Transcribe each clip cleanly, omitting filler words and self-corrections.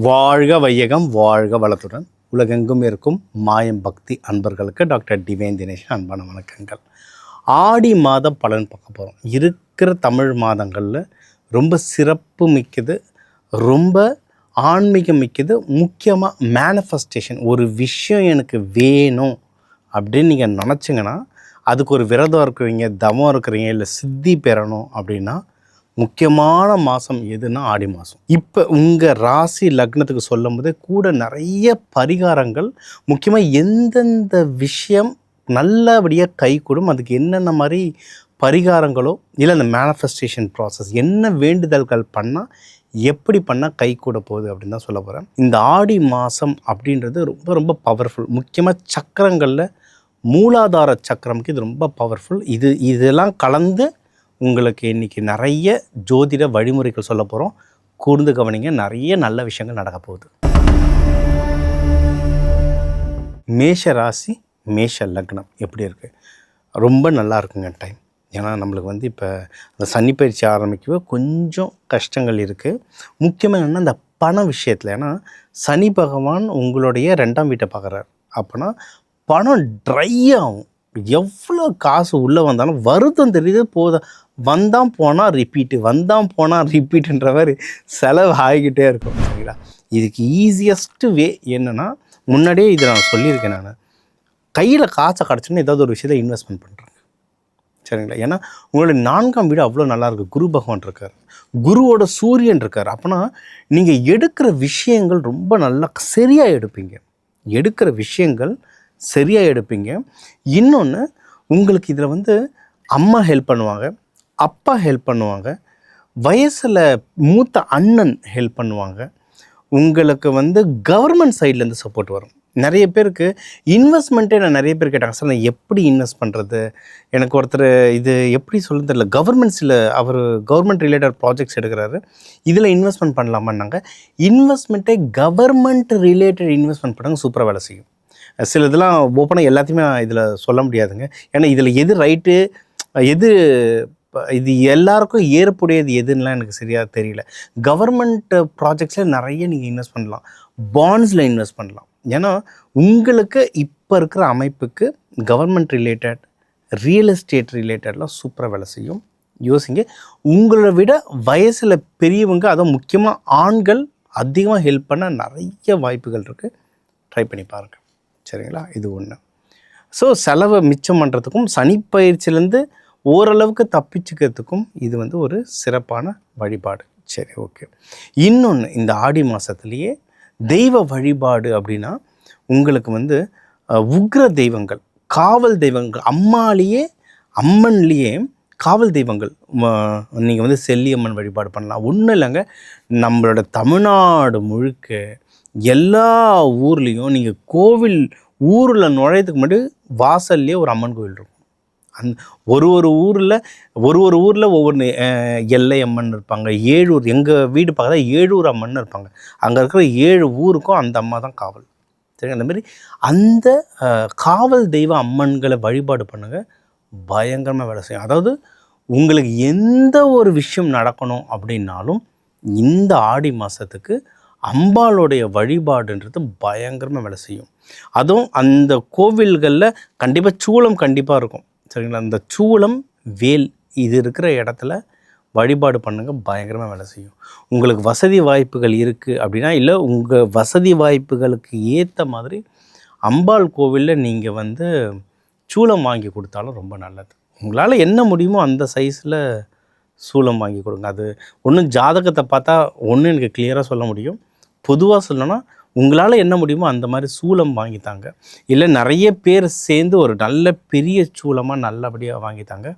வாழ்க வையகம் வாழ்க வளத்துடன் உலகெங்கும் இருக்கும் மாயம் பக்தி அன்பர்களுக்கு டாக்டர் டிவைன் தினேஷ் அன்பான வணக்கங்கள். ஆடி மாத பலன் பார்க்க போகிறோம். இருக்கிற தமிழ் மாதங்களில் ரொம்ப சிறப்பு மிக்கது, ரொம்ப ஆன்மீகம் மிக்கது. முக்கியமாக மேனிஃபெஸ்டேஷன், ஒரு விஷயம் எனக்கு வேணும் அப்படின்னு நீங்கள் நினச்சிங்கன்னா, அதுக்கு ஒரு விரதம் இருக்கிறீங்க, தவம் இருக்கிறீங்க, இல்லை சித்தி பெறணும் அப்படின்னா முக்கியமான மாதம் எதுனா ஆடி மாதம். இப்போ உங்கள் ராசி லக்னத்துக்கு சொல்லும் போதே கூட நிறைய பரிகாரங்கள், முக்கியமாக எந்தெந்த விஷயம் நல்லபடியாக கை கூடும், அதுக்கு என்னென்ன மாதிரி பரிகாரங்களோ இல்லை அந்த மேனிஃபெஸ்டேஷன் ப்ராசஸ் என்ன வேண்டுதல்கள் பண்ணால் எப்படி பண்ணால் கை கூட போகுது அப்படின்னு தான் சொல்ல போகிறேன். இந்த ஆடி மாதம் அப்படின்றது ரொம்ப ரொம்ப பவர்ஃபுல். முக்கியமாக சக்கரங்களில் மூலாதார சக்கரமுக்கு இது ரொம்ப பவர்ஃபுல். இதெல்லாம் கலந்து உங்களுக்கு இன்றைக்கி நிறைய ஜோதிட வழிமுறைகள் சொல்ல போகிறோம். கூர்ந்து கவனிங்க, நிறைய நல்ல விஷயங்கள் நடக்க போகுது. மேஷ ராசி மேஷ லக்னம் எப்படி இருக்குது? ரொம்ப நல்லா இருக்குங்க டைம். ஏன்னா நம்மளுக்கு இப்போ அந்த சனி பயிற்சி ஆரம்பிக்கவே கொஞ்சம் கஷ்டங்கள் இருக்குது. முக்கியமாக என்னென்னா இந்த பண விஷயத்தில். ஏன்னா சனி பகவான் உங்களுடைய 2ஆம் வீட்டை பார்க்குறாரு. அப்போனா பணம் ட்ரை ஆகும். எவ்வளோ காசு உள்ளே வந்தாலும் வருத்தம் தெரியுது, வந்தான் போனால் ரிப்பீட்டுன்ற மாதிரி செலவு ஆகிக்கிட்டே இருக்கும். சரிங்களா? இதுக்கு ஈஸியஸ்ட்டு வே என்னென்னா, முன்னாடியே இதை நான் சொல்லியிருக்கேன். நான் கையில் காசை கிடச்சோன்னு ஏதாவது ஒரு விஷயத்தை இன்வெஸ்ட்மெண்ட் பண்ணுறேங்க. சரிங்களா? ஏன்னா உங்களுடைய 4ஆம் வீடு அவ்வளோ நல்லாயிருக்கு. குரு பகவான் இருக்கார், குருவோட சூரியன் இருக்கார். அப்போனா நீங்கள் எடுக்கிற விஷயங்கள் ரொம்ப நல்லா சரியாக எடுப்பீங்க. இன்னொன்று, உங்களுக்கு இதில் அம்மா ஹெல்ப் பண்ணுவாங்க, அப்பா ஹெல்ப் பண்ணுவாங்க, வயசில் மூத்த அண்ணன் ஹெல்ப் பண்ணுவாங்க. உங்களுக்கு கவர்மெண்ட் சைட்லேருந்து சப்போர்ட் வரும். நிறைய பேருக்கு இன்வெஸ்ட்மெண்ட்டே நான் நிறைய பேர் கேட்டாங்க, சார் நான் எப்படி இன்வெஸ்ட் பண்ணுறது, எனக்கு ஒருத்தர் இது எப்படி சொல்ல தெரியல, கவர்மெண்ட்ஸில் அவர் கவர்மெண்ட் ரிலேட்டட் ப்ராஜெக்ட்ஸ் எடுக்கிறாரு, இதில் இன்வெஸ்ட்மெண்ட் பண்ணலாமான்னாங்க. இன்வெஸ்ட்மெண்ட்டே கவர்மெண்ட் ரிலேட்டட் இன்வெஸ்ட்மெண்ட் பண்ணாங்க, சூப்பராக வேலை செய்யும். சில இதெல்லாம் ஓப்பனாக எல்லாத்தையுமே இதில் சொல்ல முடியாதுங்க. ஏன்னா இதில் எது ரைட்டு, இது எல்லாருக்கும் ஏற்புடையது எதுன்னெலாம் எனக்கு சரியாக தெரியல. கவர்மெண்ட் ப்ராஜெக்ட்ஸில் நிறைய நீங்கள் இன்வெஸ்ட் பண்ணலாம், பாண்ட்ஸில் இன்வெஸ்ட் பண்ணலாம். ஏன்னா உங்களுக்கு இப்போ இருக்கிற அமைப்புக்கு கவர்மெண்ட் ரிலேட்டட், ரியல் எஸ்டேட் ரிலேட்டட்லாம் சூப்பராக வேலை செய்யும். யோசிங்க. உங்களை விட வயசில் பெரியவங்க, அதுவும் முக்கியமாக ஆண்கள் அதிகமாக ஹெல்ப் பண்ண நிறைய வாய்ப்புகள் இருக்குது. ட்ரை பண்ணி பாருங்கள். சரிங்களா? இது ஒன்று. ஸோ செலவை மிச்சம் பண்ணுறதுக்கும் சனிப்பயிற்சிலேருந்து ஓரளவுக்கு தப்பிச்சுக்கிறதுக்கும் இது ஒரு சிறப்பான வழிபாடு. சரி, ஓகே. இன்னொன்று, இந்த ஆடி மாதத்துலேயே தெய்வ வழிபாடு அப்படின்னா உங்களுக்கு உக்ர தெய்வங்கள், காவல் தெய்வங்கள், அம்மன்லேயே காவல் தெய்வங்கள் நீங்கள் செல்லியம்மன் வழிபாடு பண்ணலாம். ஒன்றும் இல்லைங்க, நம்மளோட தமிழ்நாடு முழுக்க எல்லா ஊர்லேயும் நீங்கள் கோவில் ஊரில் நுழையத்துக்கு முன்னாடி வாசல்லையே ஒரு அம்மன் கோவில் இருக்கும். ஒரு ஊரில் ஒவ்வொரு எல்லை அம்மன் இருப்பாங்க. 7 ஊர், எங்கள் வீடு பார்த்தா 7 ஊர் அம்மன் இருப்பாங்க. அங்கே இருக்கிற 7 ஊருக்கும் அந்த அம்மா தான் காவல். சரி, அந்த மாதிரி அந்த காவல் தெய்வ அம்மன்களை வழிபாடு பண்ணுங்க, பயங்கரமாக வேலை செய்யும். அதாவது உங்களுக்கு எந்த ஒரு விஷயம் நடக்கணும் அப்படின்னாலும் இந்த ஆடி மாதத்துக்கு அம்பாளுடைய வழிபாடுன்றது பயங்கரமாக வேலை செய்யும். அதுவும் அந்த கோவில்களில் கண்டிப்பாக சூளம் கண்டிப்பாக இருக்கும். சரிங்களா? அந்த சூளம், வேல் இது இருக்கிற இடத்துல வழிபாடு பண்ணுங்கள், பயங்கரமாக வேலை செய்யும். உங்களுக்கு வசதி வாய்ப்புகள் இருக்குது அப்படின்னா, இல்லை உங்கள் வசதி வாய்ப்புகளுக்கு ஏற்ற மாதிரி அம்பாள் கோவிலில் நீங்கள் சூளம் வாங்கி கொடுத்தாலும் ரொம்ப நல்லது. உங்களால் என்ன முடியுமோ அந்த சைஸில் சூளம் வாங்கி கொடுங்க. அது ஒன்றும் ஜாதகத்தை பார்த்தா ஒன்றும் எனக்கு கிளியராக சொல்ல முடியும். பொதுவாக சொல்லணும்னா உங்களால் என்ன முடியுமோ அந்த மாதிரி சூளம் வாங்கித்தாங்க. இல்லை நிறைய பேர் சேர்ந்து ஒரு நல்ல பெரிய சூளமாக நல்லபடியாக வாங்கித்தாங்க.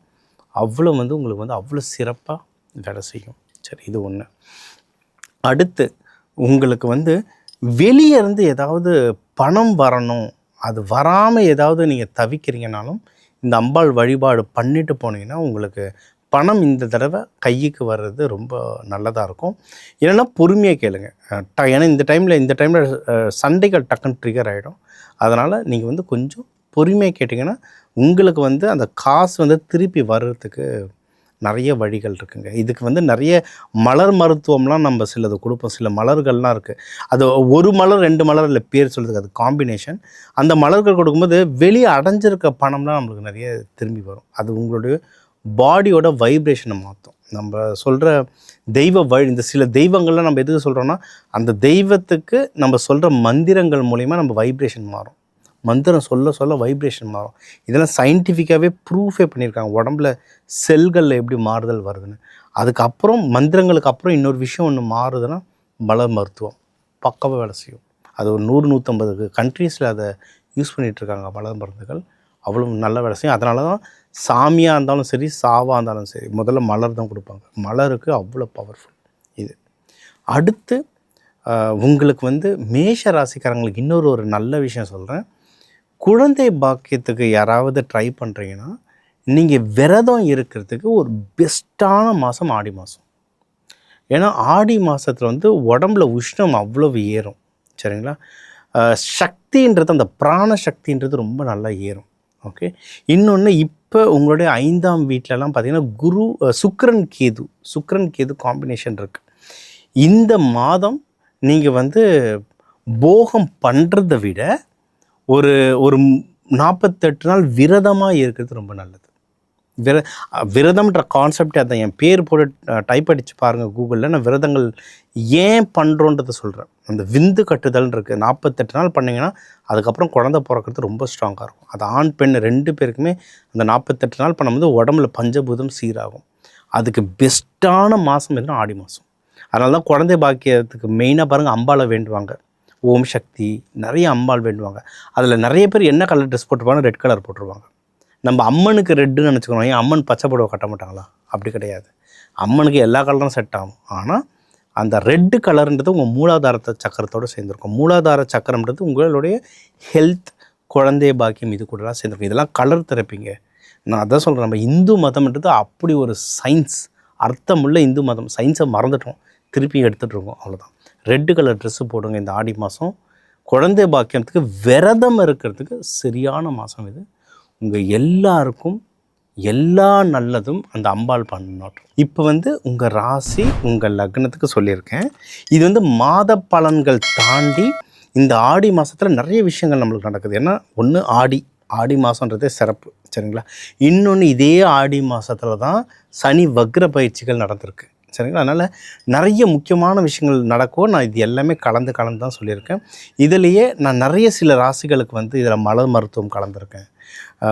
அவ்வளோ உங்களுக்கு அவ்வளோ சிறப்பாக வேலை செய்யும். சரி, இது ஒன்று. அடுத்து, உங்களுக்கு வெளியே இருந்து ஏதாவது பணம் வரணும், அது வராமல் ஏதாவது நீங்கள் தவிக்கிறீங்கனாலும் இந்த அம்பாள் வழிபாடு பண்ணிட்டு போனீங்கன்னா உங்களுக்கு பணம் இந்த தடவை கைக்கு வர்றது ரொம்ப நல்லதாக இருக்கும். இல்லைன்னா பொறுமையாக கேளுங்க. ஏன்னா இந்த டைமில் சண்டைகள் டக்குன்னு ட்ரிகர் ஆகிடும். அதனால் நீங்கள் கொஞ்சம் பொறுமையாக கேட்டிங்கன்னா உங்களுக்கு அந்த காசு திருப்பி வர்றதுக்கு நிறைய வழிகள் இருக்குங்க. இதுக்கு வந்து நிறைய மலர் மருத்துவம்லாம் நம்ம சிலது கொடுப்போம். சில மலர்கள்லாம் இருக்குது. அது ஒரு மலர் 2 மலர் இல்லை, பேர் சொல்கிறதுக்கு அது காம்பினேஷன். அந்த மலர்கள் கொடுக்கும்போது வெளியே அடைஞ்சிருக்க பணம்லாம் நம்மளுக்கு நிறைய திரும்பி வரும். அது உங்களுடைய பாடியோட வைப்ரேஷனை மாற்றும். நம்ம சொல்கிற தெய்வ வழி, இந்த சில தெய்வங்கள்லாம் நம்ம எதுக்கு சொல்கிறோன்னா, அந்த தெய்வத்துக்கு நம்ம சொல்கிற மந்திரங்கள் மூலிமா நம்ம வைப்ரேஷன் மாறும். மந்திரம் சொல்ல சொல்ல வைப்ரேஷன் மாறும். இதெல்லாம் சயின்டிஃபிக்காகவே ப்ரூஃபே பண்ணியிருக்காங்க. உடம்புல செல்களில் எப்படி மாறுதல் வருதுன்னு. அதுக்கப்புறம் மந்திரங்களுக்கு அப்புறம் இன்னொரு விஷயம் ஒன்று மாறுதுன்னா மலர் மருத்துவம் பக்காவாக வேலை செய்யும். அது ஒரு 100-150 கண்ட்ரீஸில் அதை யூஸ் பண்ணிகிட்ருக்காங்க. மலர் மருந்துகள் அவ்வளோ நல்ல வேலை செய்யும். அதனால தான் சாமியாக இருந்தாலும் சரி, சாவாக இருந்தாலும் சரி, முதல்ல மலர் தான் கொடுப்பாங்க. மலருக்கு அவ்வளோ பவர்ஃபுல் இது. அடுத்து உங்களுக்கு வந்து மேஷ ராசிக்காரங்களுக்கு இன்னொரு நல்ல விஷயம் சொல்கிறேன். குழந்தை பாக்கியத்துக்கு யாராவது ட்ரை பண்ணுறீங்கன்னா, நீங்கள் விரதம் இருக்கிறதுக்கு ஒரு பெஸ்ட்டான மாதம் ஆடி மாதம். ஏன்னா ஆடி மாதத்தில் வந்து உடம்புல உஷ்ணம் அவ்வளவு ஏறும். சரிங்களா? சக்தின்றது, அந்த பிராண சக்தின்றது ரொம்ப நல்லா ஏறும். ஓகே. இன்னொன்று, இப்போ உங்களுடைய 5ஆம் வீட்டிலலாம் பார்த்திங்கன்னா சுக்கிரன் கேது காம்பினேஷன் இருக்குது. இந்த மாதம் நீங்கள் வந்து போகம் பண்ணுறதை விட ஒரு 48 நாள் விரதமாக இருக்கிறது ரொம்ப நல்லது. விரதம்ன்ற கான்செப்டே அதான். என் பேர் போட்டு டைப் அடித்து பாருங்கள் கூகுளில். நான் விரதங்கள் ஏன் பண்ணுறோன்றதை சொல்கிறேன். அந்த விந்து கட்டுதல் இருக்குது. 48 நாள் பண்ணிங்கன்னா அதுக்கப்புறம் குழந்தை பிறக்கிறது ரொம்ப ஸ்ட்ராங்காக இருக்கும். அது ஆண் பெண் 2 பேருக்குமே அந்த 48 நாள் பண்ணும்போது உடம்புல பஞ்சபூதம் சீராகும். அதுக்கு பெஸ்ட்டான மாதம் எதுனா ஆடி மாதம். அதனால தான் குழந்தை பாக்கியத்துக்கு மெயினாக பாருங்கள், அம்பாளை வேண்டுவாங்க. ஓம் சக்தி, நிறைய அம்பாள் வேண்டுவாங்க. அதில் நிறைய பேர் என்ன கலர் ட்ரெஸ் போட்டுருவாங்க? ரெட் கலர் போட்டுருவாங்க. நம்ம அம்மனுக்கு ரெட்டுன்னு நினச்சிக்கணும். ஏன் அம்மன் பச்சை புடவை கட்ட மாட்டாங்களா? அப்படி கிடையாது. அம்மனுக்கு எல்லா கலரும் செட் ஆகும். ஆனால் அந்த ரெட்டு கலருன்றது உங்கள் மூலாதார சக்கரத்தோடு சேர்ந்துருக்கும். மூலாதார சக்கரம்ன்றது உங்களுடைய ஹெல்த், குழந்தை பாக்கியம், இது கூடலாம் சேர்ந்துருக்கும். இதெல்லாம் கலர் தெரப்பிங்க. நான் அதான் சொல்கிறேன், நம்ம இந்து மதம்ன்றது அப்படி ஒரு சயின்ஸ், அர்த்தமுள்ள இந்து மதம். சயின்ஸை மறந்துட்டோம், திருப்பி எடுத்துகிட்ருக்கோம், அவ்வளோதான். ரெட்டு கலர் ட்ரெஸ்ஸு போடுங்க இந்த ஆடி மாதம். குழந்தை பாக்கியத்துக்கு விரதம் இருக்கிறதுக்கு சரியான மாதம் இது. உங்கள் எல்லாருக்கும் எல்லா நல்லதும் அந்த அம்பாள் பண்ணட்டும். இப்போ வந்து உங்கள் ராசி, உங்கள் லக்னத்துக்கு சொல்லியிருக்கேன். இது வந்து மாத பலன்கள் தாண்டி இந்த ஆடி மாதத்தில் நிறைய விஷயங்கள் நம்மளுக்கு நடக்குது. ஏன்னா ஒன்று ஆடி மாதன்றதே சிறப்பு. சரிங்களா? இன்னொன்று, இதே ஆடி மாதத்தில் தான் சனி வக்ர பயிற்சிகள் நடந்திருக்கு. சரிங்களா? அதனால் நிறைய முக்கியமான விஷயங்கள் நடக்கும். நான் இது எல்லாமே கலந்து தான் சொல்லியிருக்கேன். இதிலேயே நான் நிறைய சில ராசிகளுக்கு வந்து இதில் மலர் மருத்துவம் கலந்துருக்கேன்.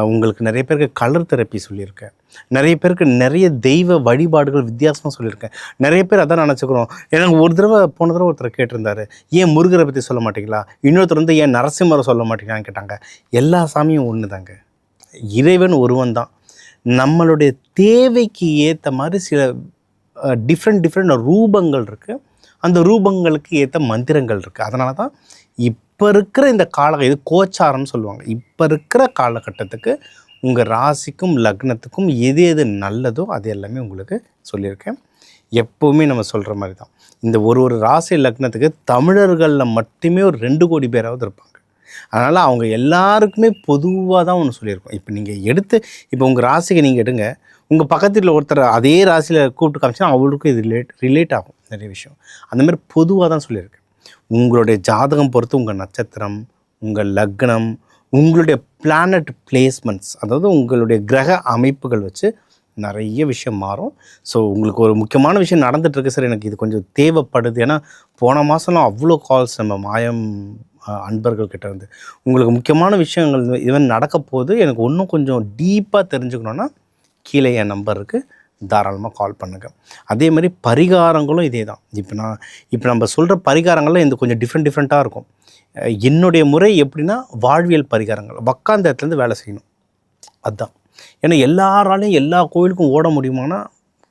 உங்களுக்கு நிறைய பேருக்கு கலர் தெரப்பி சொல்லியிருக்கேன். நிறைய பேருக்கு நிறைய தெய்வ வழிபாடுகள் வித்தியாசமாக சொல்லியிருக்கேன். நிறைய பேர் அதான் நினச்சிக்கிறோம். எனக்கு போன தடவை ஒருத்தர் கேட்டிருந்தாரு, ஏன் முருகரை பற்றி சொல்ல மாட்டீங்களா? இன்னொருத்தர் வந்து ஏன் நரசிம்மரை சொல்ல மாட்டீங்களான்னு கேட்டாங்க. எல்லா சாமியும் ஒன்று தாங்க. இறைவன் ஒருவன் தான். நம்மளுடைய தேவைக்கு ஏற்ற மாதிரி சில டிஃப்ரெண்ட் ரூபங்கள் இருக்குது. அந்த ரூபங்களுக்கு ஏற்ற மந்திரங்கள் இருக்குது. அதனால தான் இப்போ இருக்கிற இந்த இது கோச்சாரம்னு சொல்லுவாங்க. இப்போ இருக்கிற காலகட்டத்துக்கு உங்கள் ராசிக்கும் லக்னத்துக்கும் எது நல்லதோ அது எல்லாமே உங்களுக்கு சொல்லியிருக்கேன். எப்போவுமே நம்ம சொல்கிற மாதிரி தான், இந்த ஒரு ராசி லக்னத்துக்கு தமிழர்களில் மட்டுமே ஒரு 2 கோடி பேராவது இருப்பாங்க. அதனால் அவங்க எல்லாருக்குமே பொதுவாக தான் ஒன்று சொல்லியிருக்கோம். இப்போ நீங்கள் இப்போ உங்கள் ராசிக்கு நீங்கள் எடுங்க, உங்கள் பக்கத்தில் ஒருத்தர் அதே ராசியில் கூப்பிட்டு காமிச்சா அவங்களுக்கும் இது ரிலேட் ஆகும் நிறைய விஷயம். அந்தமாதிரி பொதுவாக தான் சொல்லியிருக்கேன். உங்களுடைய ஜாதகம் பொறுத்து உங்கள் நட்சத்திரம், உங்கள் லக்னம், உங்களுடைய பிளானட் பிளேஸ்மெண்ட்ஸ், அதாவது உங்களுடைய கிரக அமைப்புகள் வச்சு நிறைய விஷயம் மாறும். ஸோ உங்களுக்கு ஒரு முக்கியமான விஷயம் நடந்துகிட்ருக்கு சார், எனக்கு இது கொஞ்சம் தேவைப்படுது. ஏன்னா போன மாதம்லாம் அவ்வளோ கால்ஸ் நம்ம மாயம் அன்பர்கள்கிட்ட இருந்து உங்களுக்கு முக்கியமான விஷயங்கள் இவன் நடக்க போது, எனக்கு இன்னும் கொஞ்சம் டீப்பாக தெரிஞ்சுக்கணுன்னா கீழே என் நம்பர் இருக்குது, தாராளமாக கால் பண்ணுங்கள். அதே மாதிரி பரிகாரங்களும் இதே தான். இப்போ நம்ம சொல்கிற பரிகாரங்கள்லாம் இந்த கொஞ்சம் டிஃப்ரெண்ட்டாக இருக்கும். என்னுடைய முறை எப்படின்னா, வாழ்வியல் பரிகாரங்கள், உக்காந்த இடத்துலேருந்து வேலை செய்யணும், அதுதான். ஏன்னா எல்லாராலையும் எல்லா கோயிலுக்கும் ஓட முடியுமானா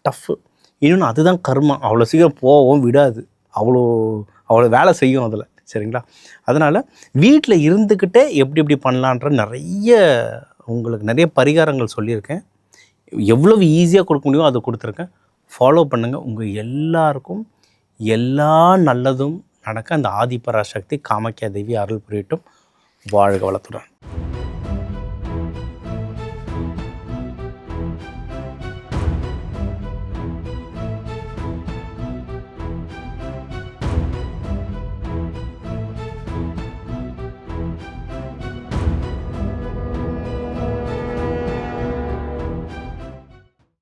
டஃப்பு. இன்னொன்று, அதுதான் கர்மா. அவ்வளோ சீக்கிரம் போகவும் விடாது, அவ்வளோ வேலை செய்யும் அதில். சரிங்களா? அதனால் வீட்டில் இருந்துக்கிட்டே எப்படி பண்ணலான்ற உங்களுக்கு நிறைய பரிகாரங்கள் சொல்லியிருக்கேன். எவ்வளவு ஈஸியாக கொடுக்க முடியுமோ அதை கொடுத்துருக்கேன். ஃபாலோ பண்ணுங்கள். உங்கள் எல்லாருக்கும் எல்லா நல்லதும் நடக்க அந்த ஆதிபராசக்தி காமாக்கியா தேவி அருள் புரியட்டும். வாழ்க வளத்துடன்.